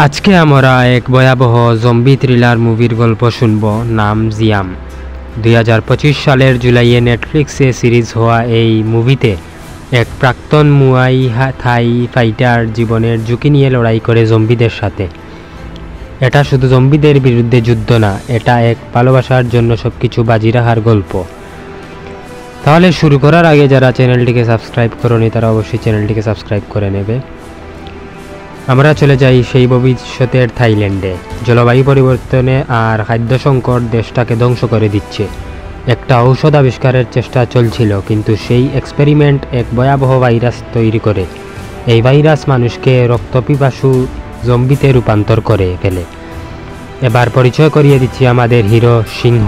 আজকে আমরা এক ভয়াবহ জম্বি থ্রিলার মুভির গল্প শুনব। নাম জিয়াম। 2025 সালের জুলাইয়ে নেটফ্লিক্সে সিরিজ হওয়া এই মুভিতে এক প্রাক্তন মুয়াই থাই ফাইটার জীবনের ঝুঁকি নিয়ে লড়াই করে জম্বিদের সাথে। এটা শুধু জম্বিদের বিরুদ্ধে যুদ্ধ না, এটা এক ভালোবাসার জন্য সব কিছু বাজি রাখার গল্প। তাহলে শুরু করার আগে যারা চ্যানেলটিকে সাবস্ক্রাইব করোনি তারা অবশ্যই চ্যানেলটিকে সাবস্ক্রাইব করে নেবে। আমরা চলে যাই সেই ভবিষ্যতের থাইল্যান্ডে। জলবায়ু পরিবর্তনে আর খাদ্য সংকট দেশটাকে ধ্বংস করে দিচ্ছে। একটা ঔষধ আবিষ্কারের চেষ্টা চলছিল, কিন্তু সেই এক্সপেরিমেন্ট এক ভয়াবহ ভাইরাস তৈরি করে। এই ভাইরাস মানুষকে রক্তপিপাসু জম্বিতে রূপান্তর করে ফেলে। এবার পরিচয় করিয়ে দিচ্ছি আমাদের হিরো সিংহ,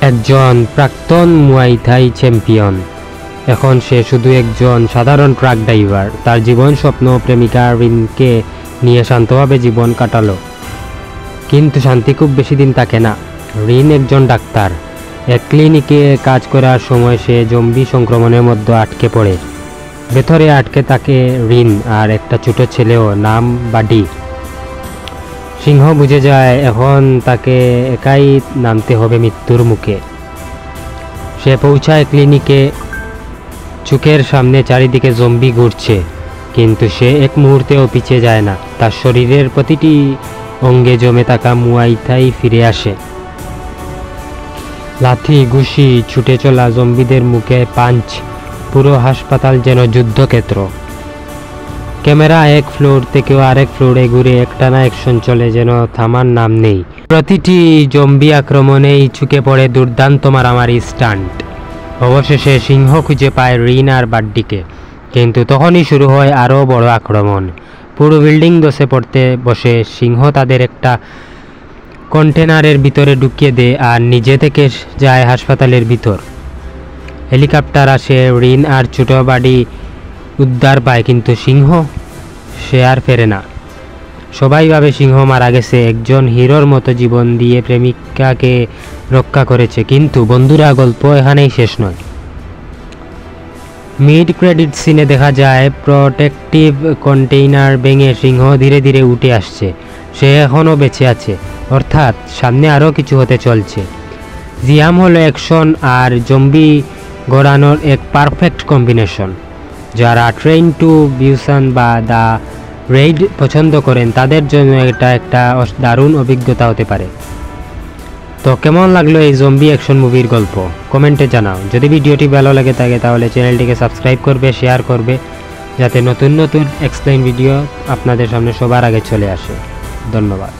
একজন প্রাক্তন মুয়াই থাই চ্যাম্পিয়ন। এখন সে শুধু একজন সাধারণ ট্রাক ড্রাইভার। তার জীবন স্বপ্ন প্রেমিকা রিনকে নিয়ে শান্তভাবে জীবন কাটালো, কিন্তু শান্তি খুব বেশি দিন থাকে না। রিন একজন ডাক্তার। এক ক্লিনিকে কাজ করার সময় সে জম্বি সংক্রমণের মধ্যে আটকে পড়ে। ভেতরে আটকে থাকে রিন আর একটা ছোট ছেলেও, নাম বাডি। সিংহ বুঝে যায় এখন তাকে একাই নামতে হবে মৃত্যুর মুখে। সে পৌঁছায় ক্লিনিকে। চোখের সামনে চারিদিকে জম্বি ঘুরছে, কিন্তু সে এক মুহূর্তেও পিছিয়ে যায় না। তার শরীরের প্রতিটি অঙ্গে জমে থাকা মুয়াই থাই ফিরে আসে। লাথি, ঘুষি, ছুটে চলা জম্বিদের মুখে পাঞ্চ। পুরো হাসপাতাল যেন যুদ্ধক্ষেত্র। ক্যামেরা এক ফ্লোর থেকেও আরেক ফ্লোরে ঘুরে একটানা অ্যাকশন চলে, যেন থামার নাম নেই। প্রতিটি জম্বি আক্রমণেই চুকে পড়ে দুর্দান্ত মারামারি স্টান্ট। অবশেষে সিংহ খুঁজে পায় রিন আর বাড্ডিকে, কিন্তু তখনই শুরু হয় আরও বড় আক্রমণ। পুরো বিল্ডিং ধসে পড়তে বসে সিংহ তাদের একটা কন্টেনারের ভিতরে ঢুকিয়ে দেয় আর নিজে থেকে যায় হাসপাতালের ভিতর। হেলিকপ্টার আসে, রিন আর ছোট বাডি উদ্ধার পায়, কিন্তু সিংহ সে আর ফেরে না। সবাই ভাবে সিংহ মারা গেছে, একজন হিরোর মতো জীবন দিয়ে প্রেমিকাকে রক্ষা করেছে। কিন্তু বন্ধুরা, গল্প এখানেই শেষ নয়। মিড ক্রেডিট সিনে দেখা যায় প্রোটেক্টিভ কন্টেইনার ভেঙে সিংহ ধীরে ধীরে উঠে আসছে। সে এখনও বেঁচে আছে, অর্থাৎ সামনে আরও কিছু হতে চলছে। জিয়াম হলো অ্যাকশন আর জম্বি গড়ানোর এক পারফেক্ট কম্বিনেশন। যারা ট্রেন টু বিউসান বা দ্য রেইড পছন্দ করেন তাদের জন্য এটা একটা দারুণ অভিজ্ঞতা হতে পারে। তো কেমন লাগলো এই জম্বি অ্যাকশন মুভির গল্প? কমেন্টে জানাও। যদি ভিডিওটি ভালো লাগে থাকে তাহলে চ্যানেলটিকে সাবস্ক্রাইব করবে, শেয়ার করবে, যাতে নতুন নতুন এক্সপ্লেইন ভিডিও আপনাদের সামনে সবার আগে চলে আসে। ধন্যবাদ।